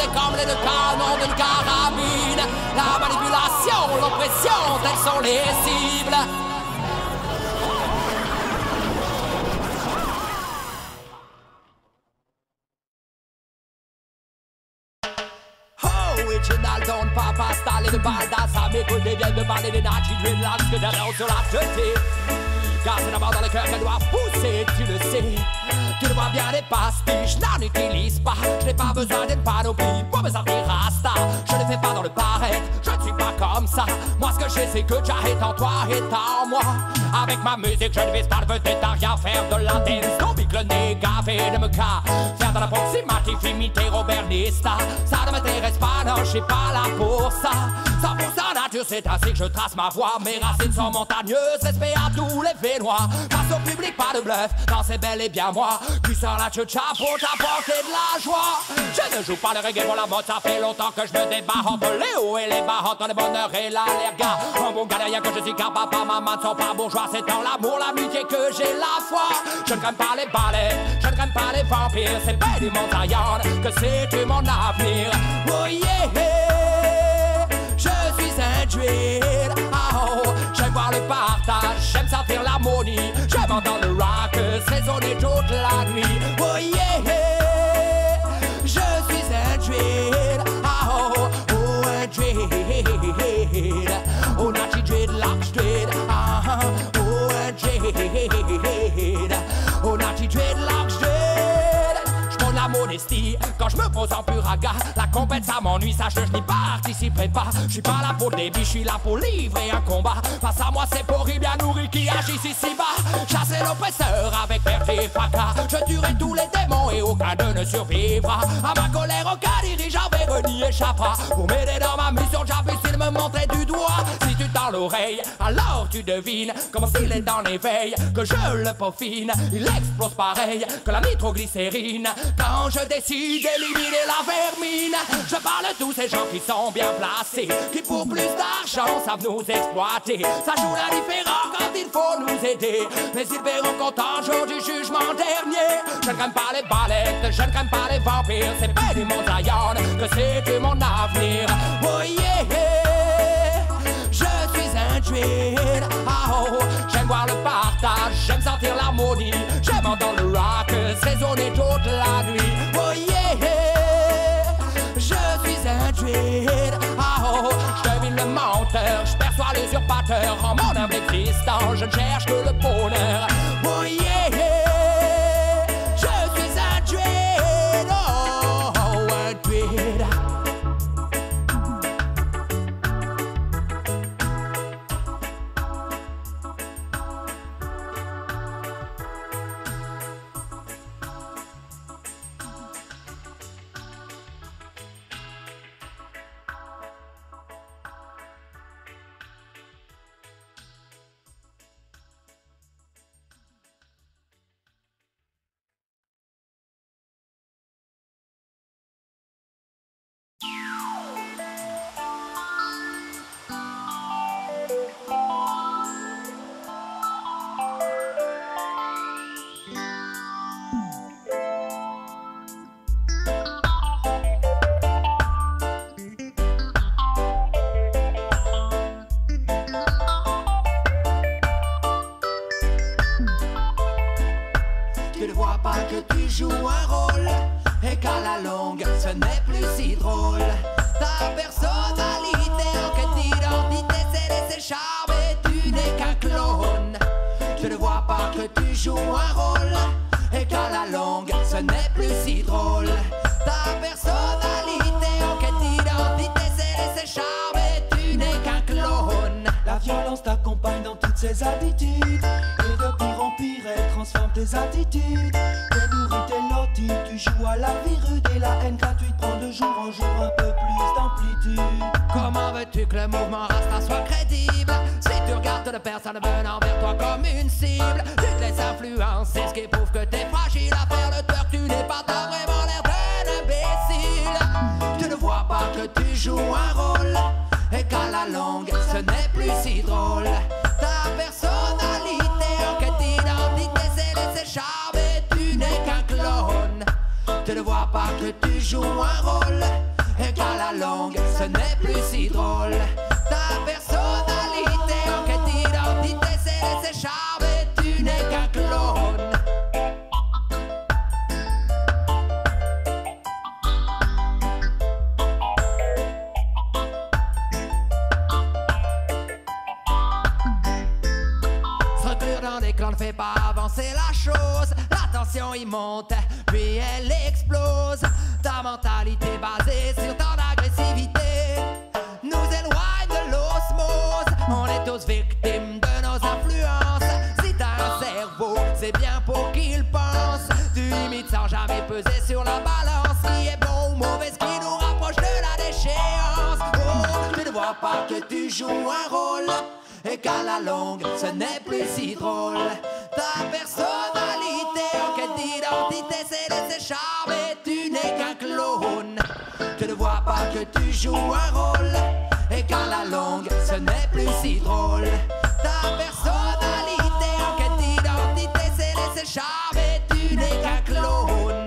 tirés comme les deux canons d'une carabine. La manipulation, l'oppression, telles sont les cibles. Original Don Papa Style et de baldas. Ça m'écoute des viennent de parler des Nazi dreadlocks que d'adore sur la jetée. Car c'est d'abord dans le cœur qu'elle doit pousser, tu le sais. Tu le vois bien, les pastiches, n'en utilise pas. Je n'ai pas besoin d'une panoplie pour me sentir rasta. Je ne fais pas dans le paraître, je ne suis pas comme ça. Moi ce que je sais c'est que Jah est en toi, est en moi. Avec ma musique je ne vise pas le vedette à rien faire de la dance. Non bicle le nez gavé de me cas. Faire de l'approximatif, imiter Robert Nesta. Ça ne m'intéresse pas, non je suis pas là pour ça. 100% nature c'est ainsi que je trace ma voie. Mes racines sont montagneuses, respect à tous les Vénois. Face au public pas de bluff, non c'est bel et bien moi. Qui sort la tcha pour t'apporter de la joie. Je ne joue pas le reggae pour la mode, ça fait longtemps que je me débat entre les hauts et les bas, entre le bonheur et l'allerga. En bon galérien que je suis car papa, maman ne sont pas bourgeois. C'est dans l'amour, l'amitié que j'ai la foi. Je ne crains pas les balais, je ne crains pas les vampires. C'est belle du Mont Zion que c'est mon avenir. Oh yeah, je suis un druide. Oh, j'aime voir le partage, j'aime sentir l'harmonie. J'aime entendre le rock résonner toute la nuit. Oh yeah, je suis un druide. Oh, oh un druide. Oh Nazi dreadlocks dread. Oh un druide. Oh Nazi dreadlocks dread. La modestie, quand je me pose en pur aga, la compète ça m'ennuie, sache que je n'y participerai pas. Je suis pas là pour le débit, je suis là pour livrer un combat. Face à moi c'est Pori bien nourri qui agissent ici bas. Chasser l'oppresseur avec perte et fracas. Je tuerai tous les démons et aucun d'eux ne survivra. À ma colère aucun dirigeant vers n'y échappera. Pour m'aider dans ma mission j'appuie s'il me montrait du doigt. Si tu tends l'oreille, alors tu devines comment s'il est dans l'éveil, que je le peaufine. Il explose pareil que la nitroglycérine. Quand je décide d'éliminer la vermine, je parle de tous ces gens qui sont bien placés, qui pour plus d'argent savent nous exploiter. Ça joue l'indifférent quand il faut nous aider, mais ils verront content jour du jugement dernier. Je ne crains pas les balettes, je ne crains pas les vampires. C'est bel du Mont Zion que c'est mon avenir. Oh yeah, je suis un druide. Oh, j'aime voir le partage, j'aime sentir l'harmonie. J'aime entendre le rock résonner toute la nuit. Oh yeah, je suis un druide. Oh, je devine le menteur, je perçois l'usurpateur. En mon humble existence, je ne cherche que le bonheur. Oh yeah, je suis un druide. Oh, un druide. Que tu joues un rôle et qu'à la longue ce n'est plus si drôle. Ta personnalité en quête d'identité s'est laissée charmer, tu n'es qu'un clone. Tu ne vois pas que tu joues un rôle et qu'à la longue ce n'est plus si drôle. Ta personnalité en quête d'identité s'est laissée charmer, tu n'es qu'un clone. La violence t'accompagne dans toutes ses attitudes, et de pire en pire elle transforme tes attitudes. T'es nourri, t'es loti, tu joues à la vie rude, et la haine gratuite prend de jour en jour un peu plus d'amplitude. Comment veux-tu que le mouvement Rasta soit crédible si tu regardes de personnes venant vers toi comme une cible? Tu te laisses influencer, ce qui prouve que t'es fragile. À faire le twerk, tu n'es pas, t'as vraiment l'air d'un imbécile. Tu ne vois pas que tu joues un rôle et qu'à la longue ce n'est plus si drôle. Ta personnalité en quête d'identité s'est laissée charmer, tu n'es qu'un clone. Tu ne vois pas que tu joues un rôle qu'à la longue, ce n'est plus si drôle. Ta personnalité en quête d'identité s'est laissée charmer, tu n'es qu'un clone. Se reclure dans des clans ne fait pas avancer la chose. La tension y monte, puis elle explose. Ta mentalité basée sur ton agressivité nous éloigne de l'osmose. On est tous victimes de nos influences. Si t'as un cerveau, c'est bien pour qu'il pense. Tu limites sans jamais peser sur la balance. Ce qui est bon ou mauvais, ce qui nous rapproche de la déchéance. Oh, tu ne vois pas que tu joues un rôle et qu'à la longue, ce n'est plus si drôle. Ta personnalité en quête d'identité s'est laissée charmer, tu n'es qu'un clone. Tu ne vois pas que tu joues un rôle et qu'à la longue, ce n'est plus si drôle. Ta personnalité en quête d'identité s'est laissée charmer, tu n'es qu'un clone.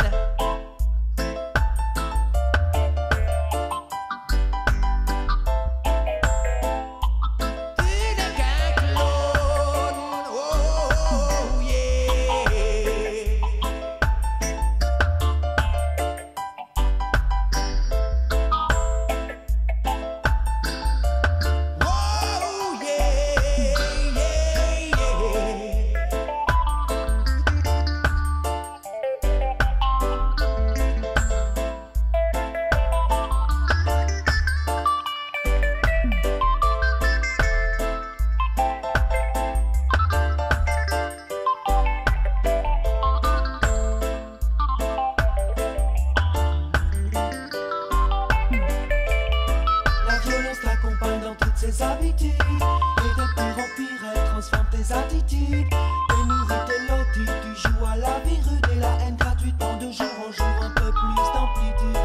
Ses habitudes, et de pire en pire, elle transforme tes attitudes. Et nourrit tes lotis, tu joues à la vie rude et la haine gratuitement de jour en jour, un peu plus d'amplitude.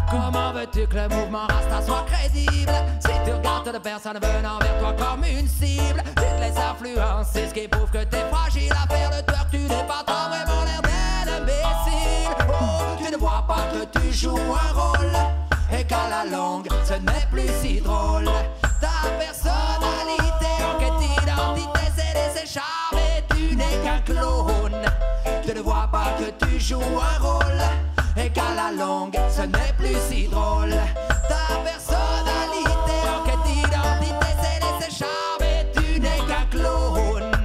Comment veux-tu que le mouvement Rasta soit crédible si tu regardes de personnes venant vers toi comme une cible? Tu te laisses influencer, ce qui prouve que t'es fragile. À faire le twerk, tu n'es pas tant vraiment l'air d'un imbécile. Oh, tu ne vois pas que tu joues un rôle et qu'à la longue, ce n'est plus si drôle. Ta personnalité en quête d'identité s'est laissée charmer, tu n'es qu'un clone. Tu ne vois pas que tu joues un rôle et qu'à la longue, ce n'est plus si drôle. Ta personnalité en quête d'identité s'est laissée charmer, tu n'es qu'un clone.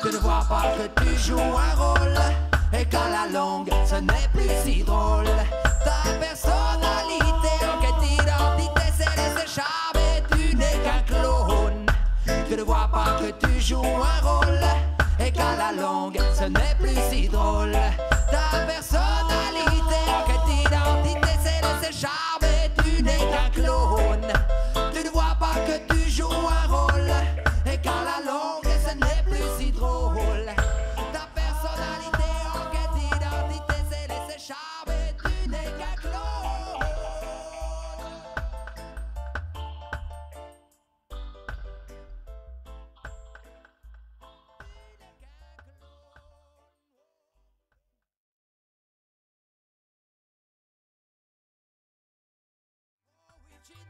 Tu ne vois pas que tu joues un rôle et qu'à la longue, ce n'est plus si drôle. Ta personnalité en quête d'identité s'est laissée charmer, tu n'es qu'un clone. Tu ne vois pas que tu joues un rôle et qu'à la longue, ce n'est plus si drôle. Ta personnalité en quête d'identité s'est laissée charmer, tu n'es qu'un clone. Tu ne vois pas que tu joues un rôle et qu'à la longue, ce n'est plus si drôle. Ta personnalité en quête d'identité s'est laissée charmer, tu n'es qu'un clone.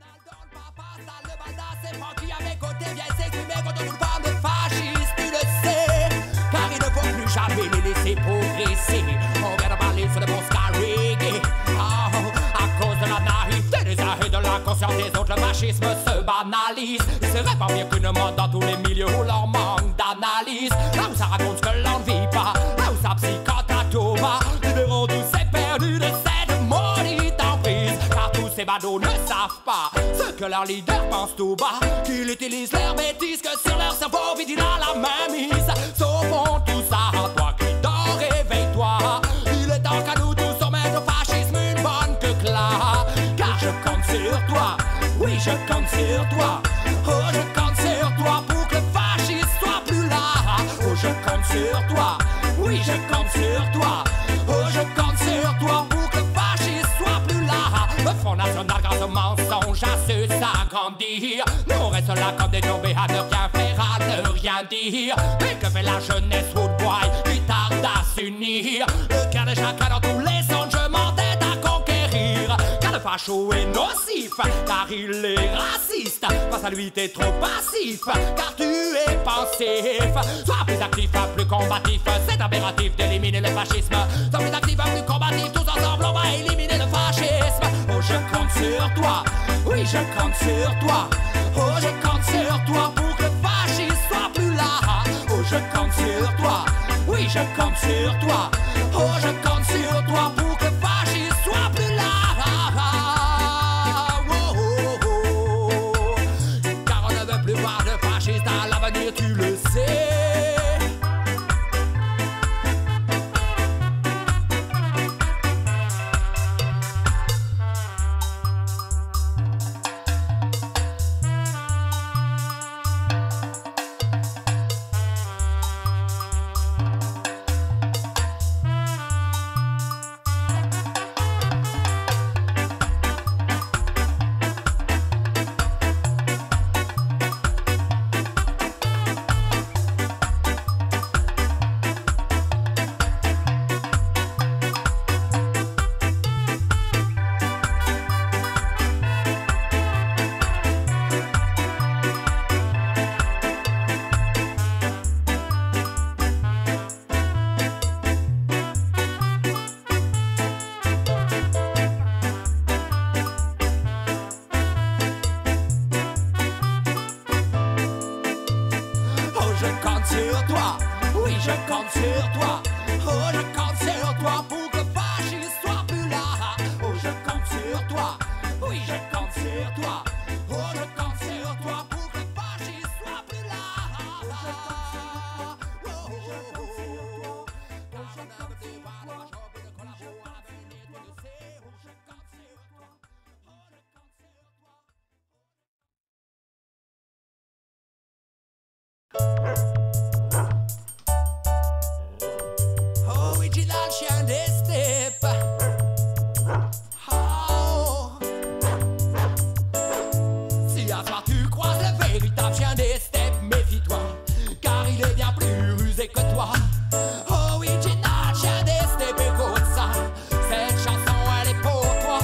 Dans le papa, dans le balda, c'est Francky à mes côtés, viens s'exprimer contre toute forme de fasciste, tu le sais. Car il ne faut plus jamais les laisser progresser. On vient de parler sur le bon ska reggae. À cause de la naïveté des uns et de la conscience des autres, le fascisme se banalise. Il serait pas mieux qu'une mode dans tous les milieux où l'on manque d'analyse. Là où ça raconte ce que l'on ne vit pas, là où ça psychote à tout va. Libérons tous ces perdus de cette maudite emprise. Car tous ces badauds ne savent pas ce que leurs leaders pensent tout bas. Qu'ils utilisent leurs bêtises, que sur leur cerveau vide il a la main mise. Sauvons tout ça, toi qui dors, réveille-toi. Il est temps qu'à nous tous on mette au fascisme une bonne queue là. Car je compte sur toi, oui je compte sur toi. Oh je compte sur toi pour que le fascisme soit plus là. Oh je compte sur toi, oui je compte sur toi. Oh je compte sur toi pour que le fascisme soit plus là. Le Front National grâce au mensonge a su s'agrandir. Nous on reste là comme des tombés à ne rien faire, à ne rien dire. Mais que fait la jeunesse Woodboy qui tarde à s'unir? Le cœur de chacun dans tous les songes je m'entête à conquérir. Car le facho est nocif, car il est raciste. Face à lui t'es trop passif, car tu es pensif. Sois plus actif, plus combatif, c'est impératif d'éliminer le fascisme. Sois plus actif, plus combatif, tous ensemble on va éliminer le fascisme. Oh je compte sur toi, oui je compte sur toi. Oh je compte sur toi pour que le fascisme soit plus là. Oh je compte sur toi, oui je compte sur toi. Oh je compte sur toi pour que le fascisme soit plus là. Oh, oh, oh. Car on ne veut plus voir de fascistes à l'avenir, tu le sais. Je compte sur toi, oui je compte sur toi. Oh je compte sur toi pour que le fascisme soit plus là. Oh je compte sur toi, oui je compte sur toi. Oh je compte sur toi pour que le fascisme soit plus là. Oh je compte sur toi, oh je compte sur toi. Car on a besoin de la joie et de collaborer à l'avenir, tu le sais. Oh je compte sur toi, oh je compte sur toi. Original chien des steppes. Oh. Si à soir tu croises le véritable chien des steppes, méfie-toi, car il est bien plus rusé que toi. Original chien des steppes, écoute ça. Cette chanson elle est pour toi.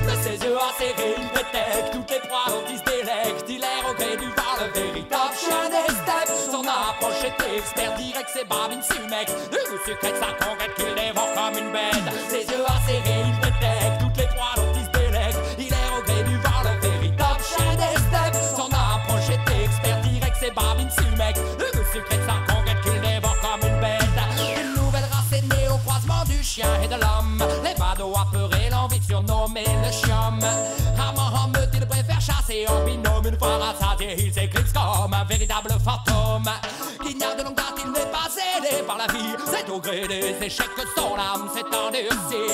De ses yeux acérés, il détecte toutes les proies dont il se délecte. Il est au gré du vent, le véritable chien des steppes. Son approche est expert, direct ses babines sumec. Le goût sucré de sa conquête qu'il dévore comme une bête. Ses yeux acérés, il détecte toutes les proies dont il se délecte. Il est au gré du vent, le véritable chien des steppes. Son approche est expert, direct ses babines sumec. Le goût sucré de sa conquête qu'il dévore comme une bête. Une nouvelle race est née au croisement du chien et de l'homme. Les badauds apeurés l'envie de surnommer le chiom. Rarement il préfère chasser en binôme. Une fois rassasié, il s'éclipse comme un véritable fantôme. Qu'il n'y a de longue date, il n'est pas aidé par la vie. C'est au gré des échecs que son âme s'est endurcie.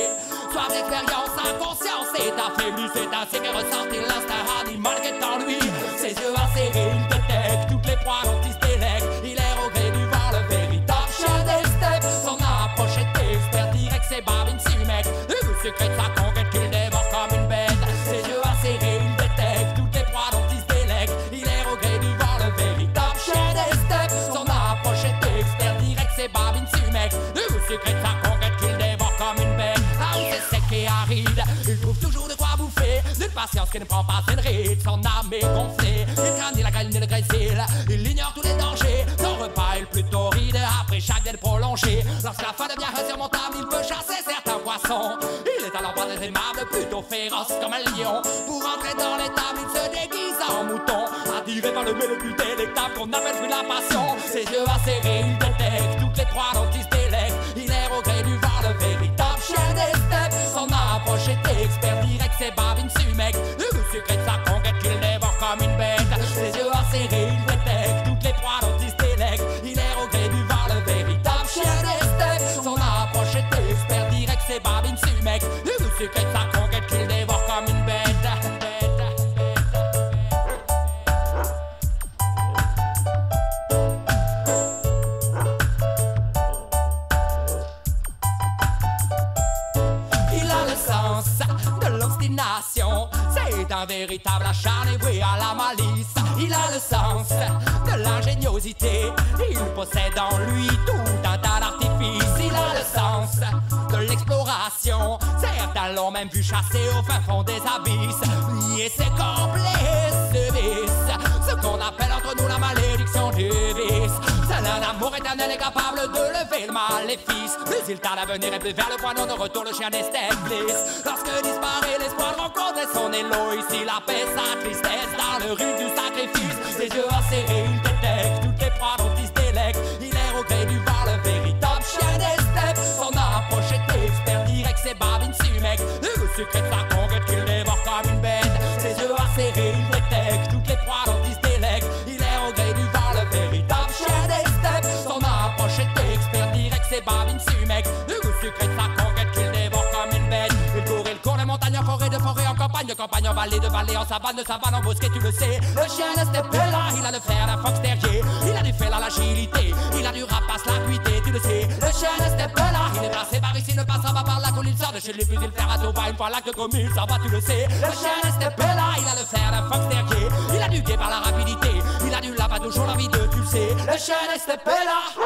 Soif d'expérience, sa conscience est affaiblie. C'est ainsi que ressortit l'instinct animal qui est en lui. Ses yeux acérés, il détecte toutes les proies dont il se délecte. Il est au gré du vent, le véritable chien des steppes. Son approche est expert, direct ses babines sumec. Le goût sucré de sa conquête qu'il dévore comme une bête. Ses yeux acérés, il détecte toutes les proies dont il se délecte. Il est au gré du vent, le véritable chien des steppes. Son approche est expert, direct ses babines sumec. Le goût sucré de sa conquête qu'il dévore comme une bête. Là où c'est sec et aride, il trouve toujours de quoi bouffer. fait d'une patience qui ne prend pas une ride. Son âme est gonflée, il craint ni la grêle ni le grésil. Il ignore tous les dangers, son repas est plutôt torride après chaque dette prolongée. Lorsque la faim devient insurmontable, il peut chasser certains poissons. Il est alors pas très aimable, plutôt féroce comme un lion. Pour entrer dans l'étable, il se déguise en mouton. Attiré par le mets le plus délectable qu'on appelle fruit de la passion. Ses yeux acérés, il détecte toutes les proies dont il se délecte. Il est au gré du vent, le véritable chien des steppes. Son approche est expert, direct, ses babines sumec. Le secret de sa conquête qu'il dévore comme une bête. Ses yeux acérés, il détecte toutes les proies dont il se délecte. Il est au gré du vent, le véritable chien des steppes. Son approche est expert, direct, ses babines sumec. Le secret de sa conquête qu'il dévore comme une bête. C'est un véritable acharné voué à la malice. Il a le sens de l'ingéniosité. Il possède en lui tout un tas d'artifices. Il a le sens de l'exploration. Certains l'ont même vu chasser au fin fond des abysses. Lui et ses complices subissent ce qu'on appelle entre nous la malédiction du vice. Seul un amour éternel est capable de lever le maléfice. Mais il tarde à venir et plus vers le point non de retour, le chien des steppes glisse. Lorsque disparaît l'espoir de rencontrer son Héloïse, il apaise sa tristesse dans le rude du sacrifice. Ses yeux acérés, il détecte toutes les proies dont il se délecte. Il est au gré du vent, le véritable chien des steppes. Son approche est expert, direct, ses babines sumec. Le secret de sa conquête qu'il dévore comme une bête. Ses yeux acérés, il détecte toutes les proies dont il se délecte. Il est au gré du vent, le véritable chien des steppes. Son approche est expert, direct, ses babines sumec. Le secret de sa conquête qu'il dévore comme une bête. Il court les montagnes en forêt, de forêt en campagne, de campagne en vallée, de vallée en savane, de savane en bosquet, tu le sais. Le chien de steppe est là, il a le flair d'un fox terrier. Il a du flair à l'agilité, il a du rapace, l'acuité, tu le sais. Le chien de steppe est là, il est passé par ici, ne passera pas par là, quand il sort de chez lui, puis il flair à tout va. Une fois là que comme il s'en va, tu le sais. Le chien de steppe est là, il a le flair d'un fox terrier. Il a du guet par la rapidité, il a du lava, toujours l'envie de, tu le sais. Le chien de steppe est là.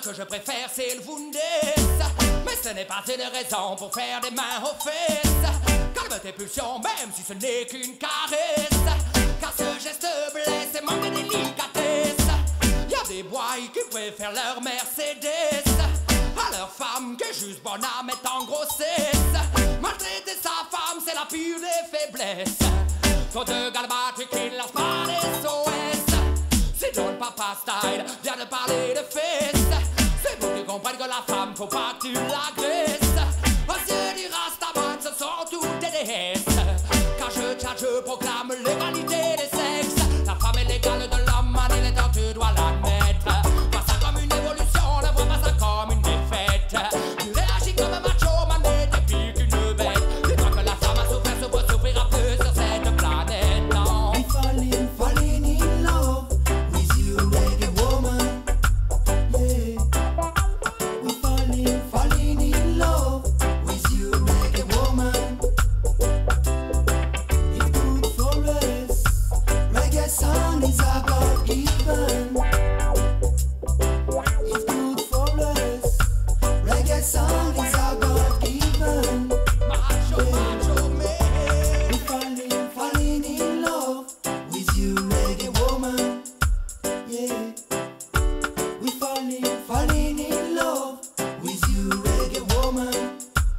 que je préfère, c'est le Wundes. Mais ce n'est pas une raison pour faire des mains aux fesses. Calme tes pulsions, même si ce n'est qu'une caresse. Car ce geste blesse et manque de délicatesse. Y'a des boys qui préfèrent leur Mercedes à leur femme qui est juste bonne à mettre en grossesse. Maltraiter sa femme, c'est la pure des faiblesses. Faut de galbatriques qui ne lancent pas des SOS. C'est dans le papa style, viens de parler de fesses. C'est pour qu'ils comprennent que la femme, faut pas que tu l'agresses. Aux yeux du Rastaman, ce sont toutes des déesses. Quand je chat, je proclame l'égalité des sexes. La femme est l'égale de l'homme, man, il est temps, tu dois l'admettre. Vois ça comme une évolution, ne vois pas ça comme une défaite. Tu réagis comme un macho, man, mais t'es pire qu'une bête. Dis-toi que la femme a souffert, souffrira plus sur cette planète, non. Falling in love with you, reggae woman. Yeah. We falling in love with you, reggae woman. It's good for us. Reggae song is about even. It's good for us. Reggae song is about even. Macho, macho, man. We falling in love with you, reggae woman. Yeah. We falling in love with you, reggae woman.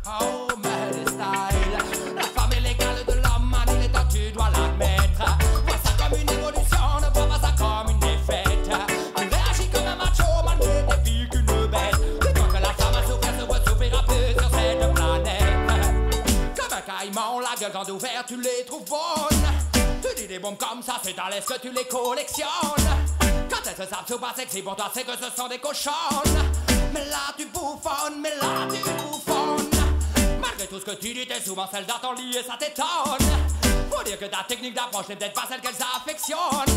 Oh, mais style. La femme est l'égale de l'homme, man, il est temps, tu dois l'admettre. Vois ça comme une évolution, ne vois pas ça comme une défaite. Tu réagis comme un macho, man, mais t'es pire qu'une bête. Dis-toi que la femme a souffert, souffrira plus sur cette planète. Comme un caïman, la gueule grande ouverte, tu les trouves bonnes. Tu dis des bombes comme ça, c'est à l'aise que tu les collectionnes. Quand elles se savent pas sexy, pour toi c'est que ce sont des cochonnes. Mais là tu bouffonnes, mais là tu bouffonnes. Malgré tout ce que tu dis, t'es souvent celle dans ton lit et ça t'étonne. Faut dire que ta technique d'approche n'est peut-être pas celle qu'elles affectionnent.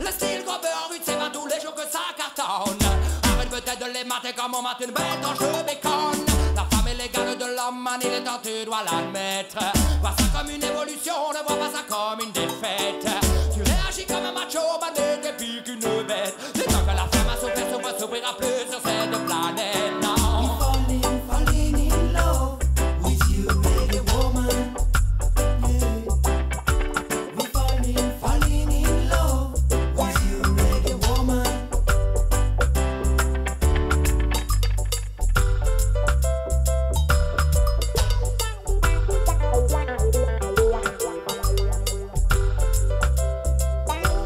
Le style grobeur rude, c'est pas tous les jours que ça cartonne. Arrête peut-être de les mater comme on mate une bête quand je béconne. La femme est l'égale de l'homme, man, il est temps, tu dois l'admettre. Vois ça comme une évolution, ne vois pas ça comme une défaite. Tu réagis comme un macho, man, et t'es pire qu'une bête. Dis-toi que la femme a souffert, souffrira plus sur cette planète, non. Falling in love with you, reggae woman. Yeah. We falling in love with you, reggae woman.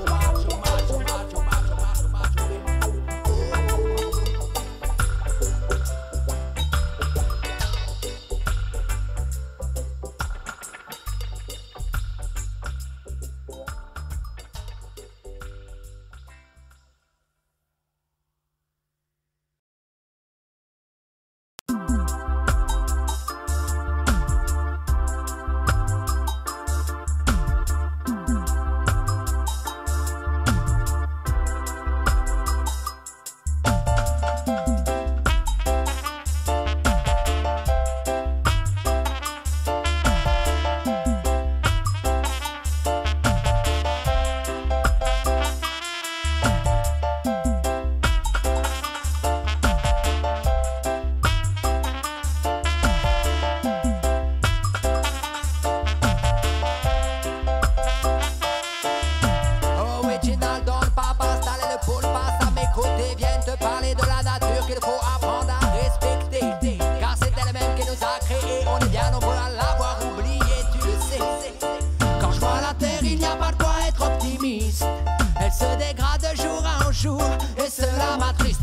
Macho, macho, macho, macho, macho, macho.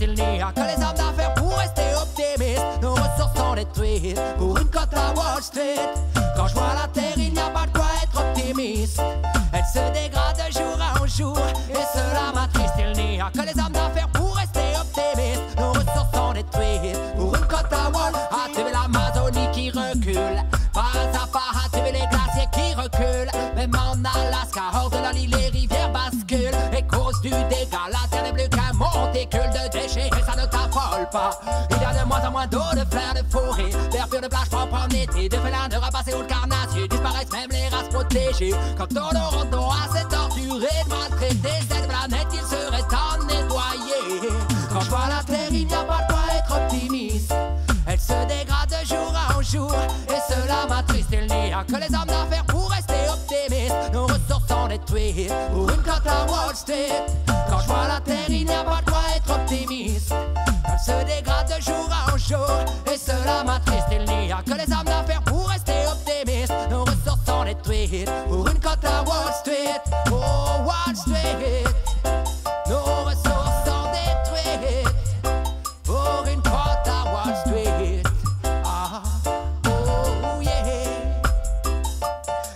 Il n'y a que les hommes d'affaires pour rester optimistes. Nos ressources sont détruites pour une cote à Wall Street. Quand je vois la terre, il n'y a pas de quoi être optimiste. Elle se dégrade de jour en jour et cela m'attriste. Il n'y a que les hommes d'affaires pour rester optimistes. Nos ressources sont détruites pour une cote à Wall. As-tu vu l'Amazonie qui recule? Pas à pas, as-tu vu les glaciers qui reculent? Même en Alaska, hors de la ligne, les rivières basculent. Et cause du dégât, la terre n'est plus qu'un monticule de déchets. Et ça ne t'affole pas. Il y a de moins en moins d'eau, de fleurs, de forêt, verdure de plage propre en été, de félins, de rapaces ou de carnassiers. Disparaissent même les races protégées. Quand on aura assez torturé, maltraité cette planète, il serait temps de nettoyer. Quand je vois la terre, il n'y a pas de quoi être optimiste. Elle se dégrade de jour en jour et cela m'attriste. Il n'y a que les hommes d'affaires pour rester optimistes. Nos ressources sont détruites pour une cote à Wall Street. Quand je vois la terre, il n'y a pas de quoi être optimiste. Elle se dégrade de jour en jour et cela m'attriste. Il n'y a que les hommes d'affaires pour rester optimistes. Nos ressources sont détruites pour une cote à Wall Street. Oh, Wall Street. Nos ressources sont détruites pour une cote à Wall Street. Ah, oh yeah.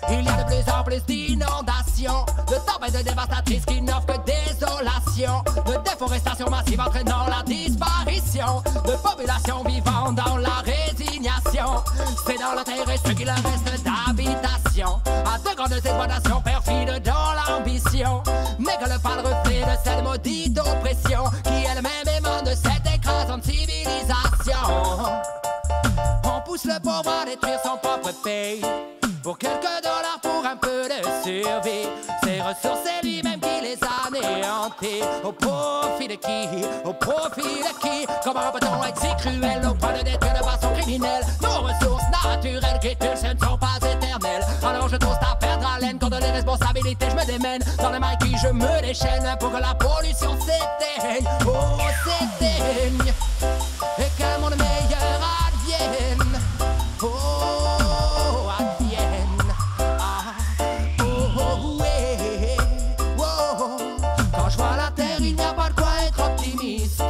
Il y a de plus en plus d'inondations, de tempêtes dévastatrices qui n'offrent que désolation, de déforestation massive entraînant la disparition de populations vivant dans la résignation. C'est dans le terrestre qu'il reste d'habitation, à de grandes exploitations perfides dans l'ambition, mais que le pâle reflet de cette maudite oppression qui elle-même émane de cette écrasante civilisation. On pousse le pauvre à détruire son propre pays pour quelques dollars, pour un peu de survie. Ses ressources, c'est lui-même qui les a anéanties. Au profit de qui? Au profit de qui? Comment peut-on être si cruel au point de détruire de façon criminelle nos ressources naturelles qui ce ne sont pas éternelles? Alors je constate à perdre haleine contre les responsabilités. Je me démène dans les mailles qui je me déchaîne pour que la pollution s'éteigne. Oh, s'éteigne et qu'un monde meilleur advienne. Oh, advienne. Ah, oh, ouais. Oh. Quand je vois la terre, il n'y a pas de quoi être optimiste.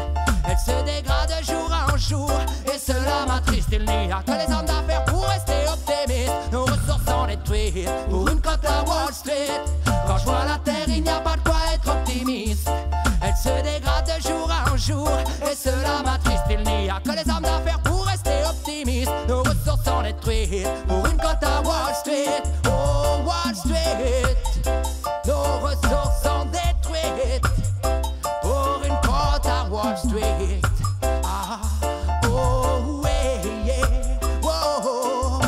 Elle se dégrade de jour en jour et cela m'attriste. Il n'y a que les hommes d'affaires pour rester optimistes. Nos ressources sont détruites pour une cote à Wall Street. Quand je vois la terre, il n'y a pas de quoi être optimiste. Elle se dégrade de jour en jour et cela m'attriste. Il n'y a que les hommes d'affaires pour rester optimistes. Nos ressources sont détruites pour une cote à Wall Street. Oh, Wall Street. Nos ressources sont détruites pour une cote à Wall Street. Ah, oh, yeah, whoa.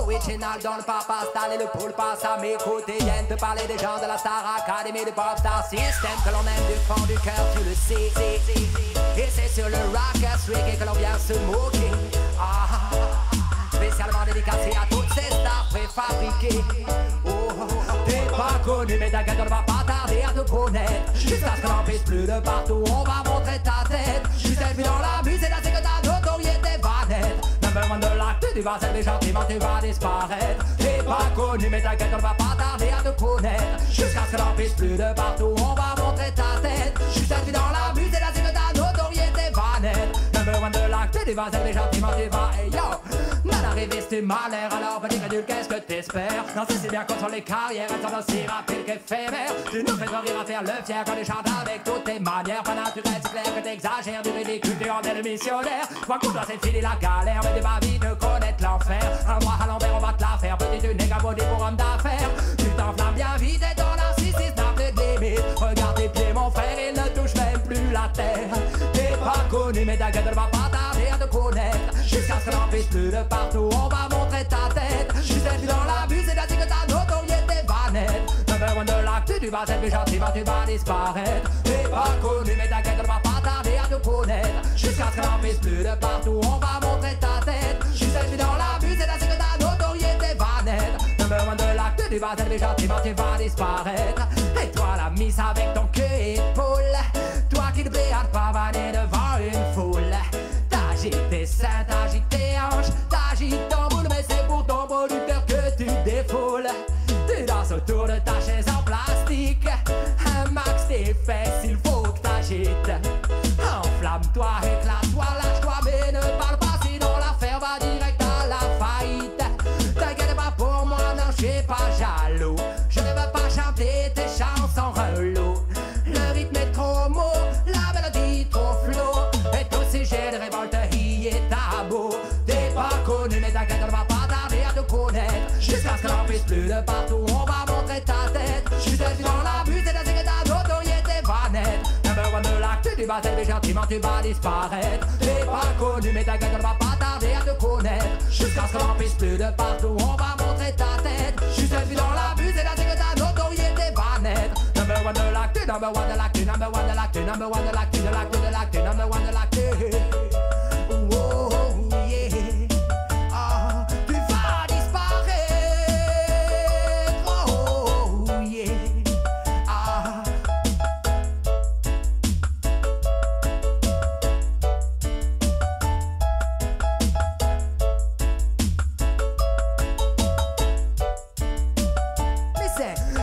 Original dans le papa style et le poule passe à mes côtés. Viennent te parler des gens de la Star Academy, du Pop Star System que l'on aime du fond du cœur, tu le sais. Et c'est sur le rockers reggae que l'on vient se moquer. Ah, spécialement dédicacé à toutes ces stars préfabriquées. Oh, t'es pas connu mais t'inquiète, on ne va pas tarder à te connaître. Jusqu'à ce que l'on pisse plus de partout, on va montrer ta tête. Juste être vu dans la musique, là c'est que ta notoriété va naître. Number one de l'acte, tu vas servir gentiment, tu vas disparaître. T'es pas connu mais t'inquiète, on ne va pas tarder à te connaître. Jusqu'à ce que l'on pisse plus de partout, on va montrer ta tête. Juste être vu dans la musique, là c'est que ta notoriété va naître. Number one de l'acte, tu vas servir gentiment, tu vas, hey yo. Mal arrivé, c'est malheur, alors petit crédule, qu'est-ce que t'espères? Non, c'est bien qu'on sur les carrières, elles sont aussi rapides qu'éphémères. Tu nous fais rire à faire le fier quand tu chantes avec toutes tes manières. Pas naturel, c'est clair que t'exagères, du ridicule, tu en es le missionnaire. Moi, qu'on doit s'effiler la galère, mais tu vas vite connaître l'enfer. Un bras à l'envers, on va te la faire, petite une négabodie pour homme d'affaires. Tu t'enflammes bien vite et ton narcissisme n'a plus de limite. Regarde tes pieds, mon frère, il ne touche même plus la terre. T'es pas connu, mais t'inquiète, ne va pas tarder à te jusqu'à ce que l'on puisse plus de partout. On va montrer ta tête. Juste être dans la buse et la que ta notoriété va naître. Number one de l'actu, tu vas être gentiment, tu vas disparaître. T'es pas connu, mais t'inquiète, on va pas tarder à te connaître. Jusqu'à ce que l'on puisse plus de partout. On va montrer ta tête. Juste être dans la buse et la que ta notoriété va naître. Number one de l'actu, tu vas être gentiment, tu vas disparaître. Et toi la mise avec ton queue et épaule, toi qui ne béate pas vanner devant une foule. T'agites tes seins, t'agites tes hanches, t'agites ton boule, mais c'est pour ton beau du cœur que tu défoules. Tu danses autour de ta chaise en plastique, un max tes fesses, il faut que t'agites. Enflamme-toi, éclate-toi, lâche-toi, mais ne parle pas, sinon l'affaire va direct à la faillite. T'inquiète pas pour moi, non, je suis pas jaloux. Je ne veux pas chanter tes chansons relous. Le rythme est trop mou, la mélodie trop flow. Et tous ces jets de révolte, y est tabou. T'es pas connu, mais t'inquiète, on va pas tarder à te connaître. Jusqu'à ce que l'on puisse plus de partout, on va montrer ta tête. Juste dans la buse et la que ta notoriété va naître. Number one de l'actu, tu vas t'élever gentiment, tu vas disparaître. T'es pas connu, mais t'inquiète, on va pas tarder à te connaître. Jusqu'à ce que l'on puisse plus de partout, on va montrer ta tête. Juste dans la buse et la que ta notoriété va naître. Number one de l'actu, number one de l'actu, number one de l'actu, number one de l'actu, de l'actu, de l'actu, number one de l'actu. Oh yeah, ah, tu vas disparaître. Oh yeah, ah.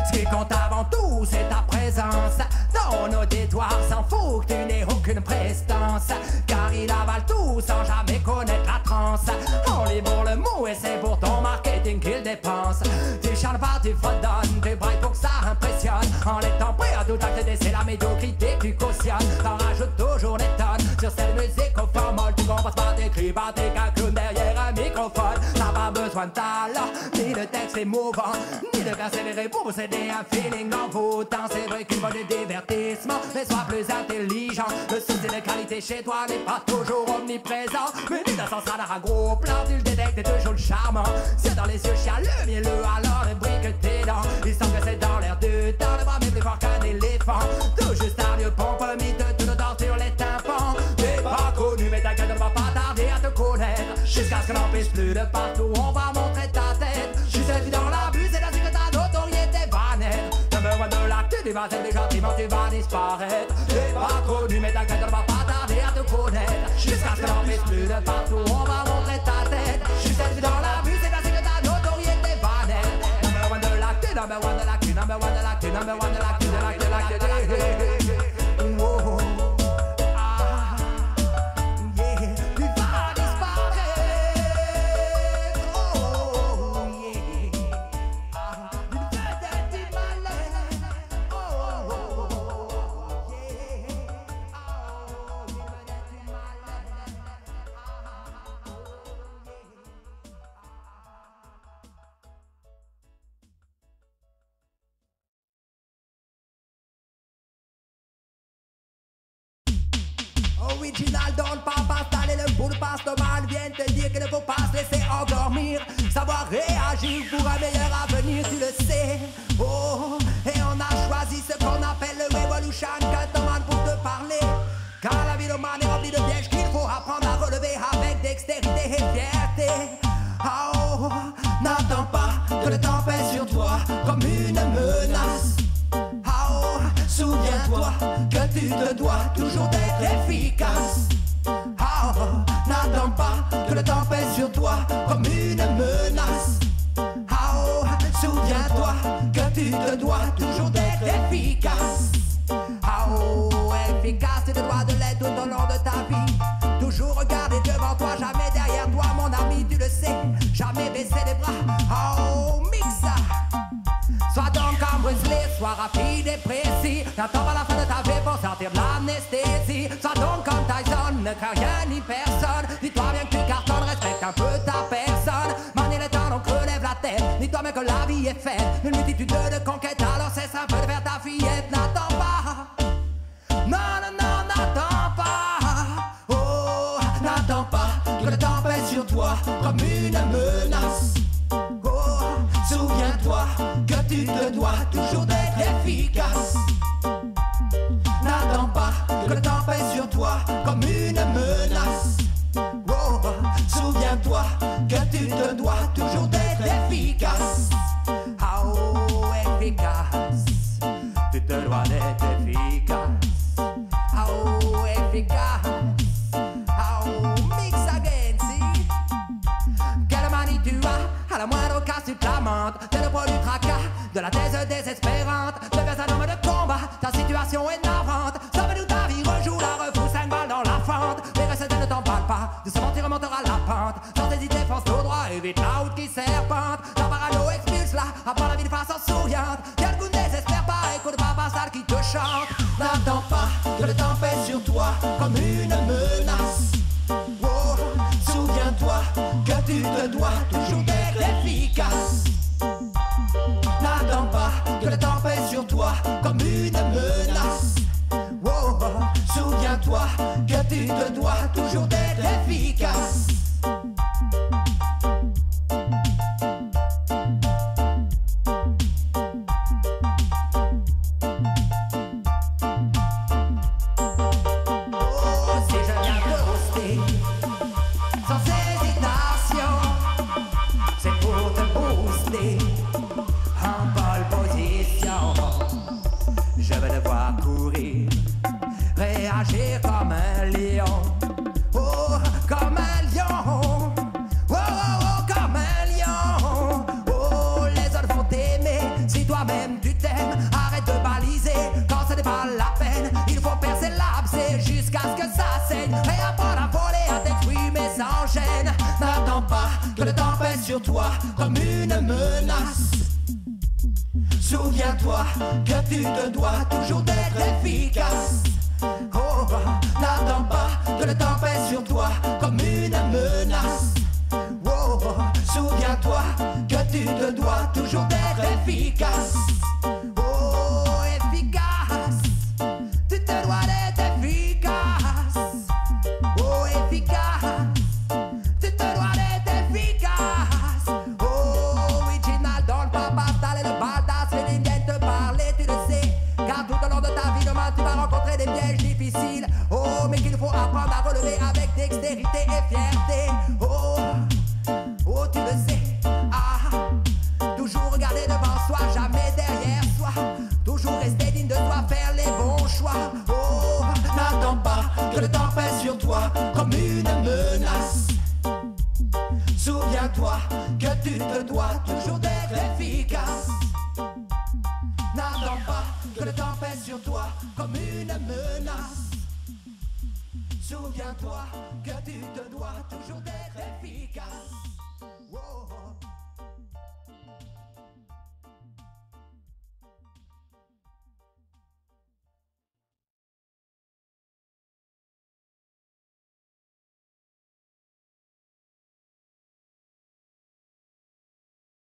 Ce qui compte avant tout, c'est ta présence. Dans nos détoirs, s'en fout que tu n'aies aucune prestance. Car il avale tout sans jamais connaître la transe. On lui bourre le mot et c'est pour ton marketing qu'il dépense. Tu charles pas, tu fredonnes, tu brailles pour que ça impressionne. En étant prêt à tout acte d'essai, la médiocrité que tu cautionnes. T'en rajoutes toujours des tonnes sur cette musique au formol. Tu composes pas, t'écris pas, t'es qu'un clown derrière un microphone. T'as pas besoin de talent, ni de texte émouvant, ni de persévérer pour posséder un feeling envoûtant. C'est vrai qu'une bonne divertissement, mais sois plus intelligent. Le souci de qualité chez toi n'est pas toujours omniprésent. Mais dis dans son radar à gros plan, tu le détectes, t'es toujours le charmant. C'est dans les yeux chialeux, mielleux, alors ne brille que tes dents. Il semble que c'est dans l'air du temps, le bras mais plus fort qu'un éléphant. Tout juste un lieu pompe, mythe, tout le temps sur les tympans. T'es pas connu, mais t'inquiète, on va pas tarder à te connaître. Jusqu'à ce que l'on puisse plus de partout, on va montrer ta tête. Juste dans la buse et la que ta notoriété va naître. Number one de l'actu, tu vas t'élever gentiment, tu vas disparaître. T'es pas connu, mais t'inquiète, on va pas tarder à te connaître. Jusqu'à ce que l'on puisse plus de partout, on va montrer ta tête. Juste dans la buse et la que ta notoriété va naître. Number one de l'actu, number one de l'actu, number one de l'actu, number one de l'actu, de l'actu, de l'actu, de l'actu. Oh, ah, yeah, tu vas disparaître. Oh, yeah, ah, une vedette du malheur. Oh, yeah, ah, une vedette du malheur. Original dans le papa, installer le bout de passe de mal, viennent te dire qu'il ne faut pas se laisser endormir. Savoir réagir pour un meilleur avenir, tu le sais. Oh, et on a choisi ce qu'on appelle le Revolution Gentleman pour te parler. Car la vie d'Oman est remplie de pièges qu'il faut apprendre à relever avec dextérité et fierté. Oh, n'attends pas que le temps pèse sur toi comme une menace. Oh, souviens-toi que tu te dois toujours d'être efficace. Oh, n'attends pas que le temps pèse sur toi comme une menace. Oh, souviens-toi que tu te dois toujours d'être efficace. Oh, efficace, tu te dois de l'être tout au long de ta vie. Toujours regarder devant toi, jamais derrière toi, mon ami, tu le sais. Jamais baisser les bras. Oh, mixa. Sois donc comme Bruce Lee, sois rapide et précis. N'attends pas la fin de ta vie pour sortir de l'anesthésie. Sois donc comme Tyson, ne crains rien ni personne. Dis-toi bien que tu cartonnes, respecte un peu ta personne. Manie le temps, donc relève la tête. Dis-toi bien que la vie est faite une multitude de conquêtes. Alors cesse un peu de faire ta fillette. N'attends pas. Non, non, non, n'attends pas. Oh, n'attends pas que le temps pèse sur toi comme une menace. Oh, souviens-toi que tu te dois toujours d'être efficace. N'attends pas que le temps pèse sur toi comme une menace. Oh, souviens-toi que tu te dois toujours d'être efficace. Oh, efficace. Tu te dois d'être efficace. Oh, efficace. Oh, mix again, see. Quelle manie tu as, à la moindre casse tu te lamentes. T'es le poids du tracas, de la thèse désespérante. Deviens un homme de combat, ta situation est navrante. Sauve-nous ta vie, rejoue la refou, 5 balles dans la fente. Les restes ne t'emballe pas, doucement tu remonteras la pente. Sans hésiter, fonce tout droit, évite la route qui serpente. Ta parano expulse-la, apprends la vie de façon souriante. Quel coup ne désespère pas, écoute papa sale qui te chante. N'attends pas que le temps pèse sur toi comme une menace. Oh, souviens-toi que tu te dois toujours d'être efficace. N'attends pas que le temps pèse sur toi comme une menace. Oh, souviens-toi que tu te dois toujours d'être efficace. Oh, si je viens te roaster sans hésitation, c'est pour te booster en pole position. Je vais devoir courir, réagir comme un lion. Oh, comme un lion. Oh, oh, oh, comme un lion. Oh, les autres vont t'aimer si toi-même tu t'aimes. Arrête de baliser quand ce n'est pas la peine. Il faut percer l'abcès jusqu'à ce que ça saigne. Et apprendre à voler, à t'exprimer sans gêne. N'attends pas que le temps pèse sur toi comme une menace. Souviens-toi que tu te dois toujours d'être efficace. Oh, n'attends pas que le temps pèse sur toi comme une menace. Oh, souviens-toi que tu te dois toujours d'être efficace. Oh, efficace. Tu te dois d'être efficace. Oh, efficace. Tu te dois d'être efficace. Oh, original dans le papa, t'as le badass, les lignes viennent te parler, tu le sais. Car tout au long de ta vie, demain tu vas rencontrer des pièges difficiles. Oh, mais qu'il faut apprendre à relever avec dextérité et fierté. Oh, oh, tu le sais. Ah, toujours regarder devant soi, jamais derrière soi. Toujours rester digne de toi, faire les bons choix. Oh, n'attends pas que le temps pèse sur toi comme une menace. Souviens-toi que tu te dois toujours d'être efficace. N'attends pas que le temps pèse sur toi comme une menace. Souviens-toi que tu te dois toujours d'être efficace.